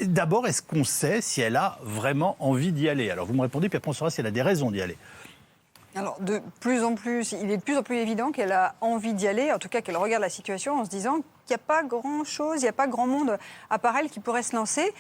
D'abord, est-ce qu'on sait si elle a vraiment envie d'y aller? Alors vous me répondez, puis après on saura si elle a des raisons d'y aller. Alors, il est de plus en plus évident qu'elle a envie d'y aller, en tout cas qu'elle regarde la situation en se disant qu'il n'y a pas grand-chose, il n'y a pas grand monde à part elle qui pourrait se lancer.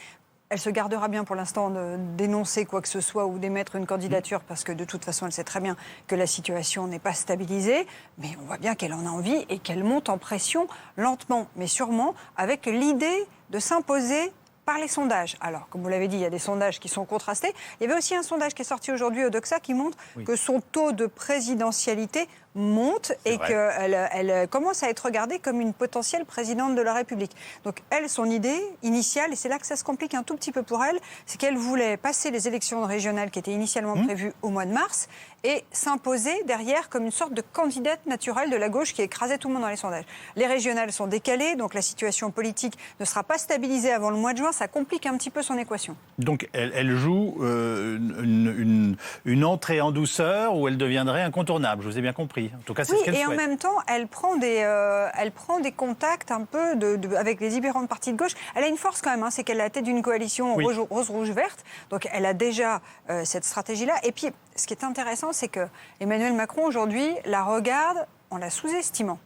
Elle se gardera bien pour l'instant de dénoncer quoi que ce soit ou d'émettre une candidature parce que de toute façon, elle sait très bien que la situation n'est pas stabilisée. Mais on voit bien qu'elle en a envie et qu'elle monte en pression lentement, mais sûrement, avec l'idée de s'imposer par les sondages. Alors, comme vous l'avez dit, il y a des sondages qui sont contrastés. Il y avait aussi un sondage qui est sorti aujourd'hui au Doxa qui montre que son taux de présidentialité monte et qu'elle commence à être regardée comme une potentielle présidente de la République. Donc elle, son idée initiale, et c'est là que ça se complique un tout petit peu pour elle, c'est qu'elle voulait passer les élections régionales qui étaient initialement prévues au mois de mars et s'imposer derrière comme une sorte de candidate naturelle de la gauche qui écrasait tout le monde dans les sondages. Les régionales sont décalées, donc la situation politique ne sera pas stabilisée avant le mois de juin, ça complique un petit peu son équation. Donc elle joue une entrée en douceur où elle deviendrait incontournable, je vous ai bien compris. En tout cas, c'est ce qu'elle souhaite. Et en même temps, elle prend des contacts un peu avec les différentes partis de gauche. Elle a une force quand même, c'est qu'elle est à la tête d'une coalition rose-rouge-verte. Donc elle a déjà cette stratégie-là. Et puis, ce qui est intéressant, c'est que Emmanuel Macron, aujourd'hui, la regarde en la sous-estimant.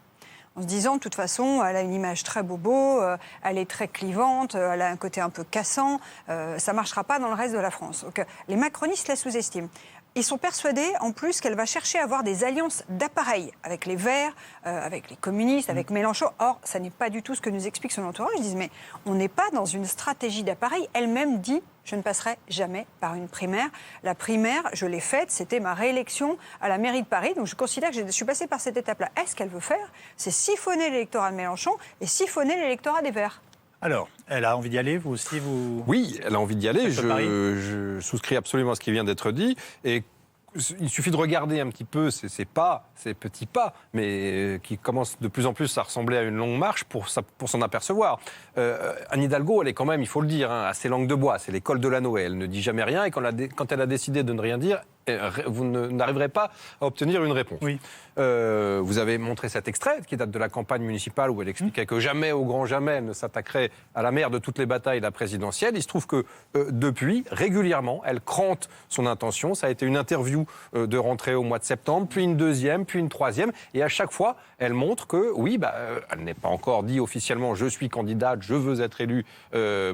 En se disant, de toute façon, elle a une image très bobo, elle est très clivante, elle a un côté un peu cassant, ça ne marchera pas dans le reste de la France. Donc les macronistes la sous-estiment. Ils sont persuadés, en plus, qu'elle va chercher à avoir des alliances d'appareil avec les Verts, avec les communistes, avec Mélenchon. Or, ça n'est pas du tout ce que nous explique son entourage. Ils disent, mais on n'est pas dans une stratégie d'appareil. Elle-même dit, je ne passerai jamais par une primaire. La primaire, je l'ai faite, c'était ma réélection à la mairie de Paris. Donc je considère que je suis passée par cette étape-là. Est-ce qu'elle veut faire? C'est siphonner l'électorat de Mélenchon et siphonner l'électorat des Verts. Alors, elle a envie d'y aller, vous aussi, vous... Oui, elle a envie d'y aller. Je souscris absolument à ce qui vient d'être dit. Et il suffit de regarder un petit peu ces petits pas, mais qui commencent de plus en plus à ressembler à une longue marche pour s'en apercevoir. Anne Hidalgo, elle est quand même, il faut le dire, assez langue de bois. C'est l'école de l'anneau. Elle ne dit jamais rien. Et quand elle a décidé de ne rien dire, vous n'arriverez pas à obtenir une réponse. Oui. Vous avez montré cet extrait qui date de la campagne municipale où elle expliquait que jamais, au grand jamais, elle ne s'attaquerait à la mère de toutes les batailles, la présidentielle. Il se trouve que depuis, régulièrement, elle crante son intention. Ça a été une interview de rentrée au mois de septembre, puis une deuxième, puis une troisième. Et à chaque fois, elle montre que, oui, elle n'est pas encore dit officiellement « je suis candidate, je veux être élue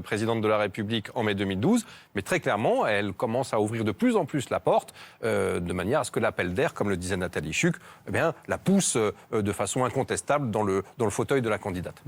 présidente de la République en mai 2012 », mais très clairement, elle commence à ouvrir de plus en plus la porte de manière à ce que l'appel d'air, comme le disait Nathalie Chuck, la pousse de façon incontestable dans le fauteuil de la candidate.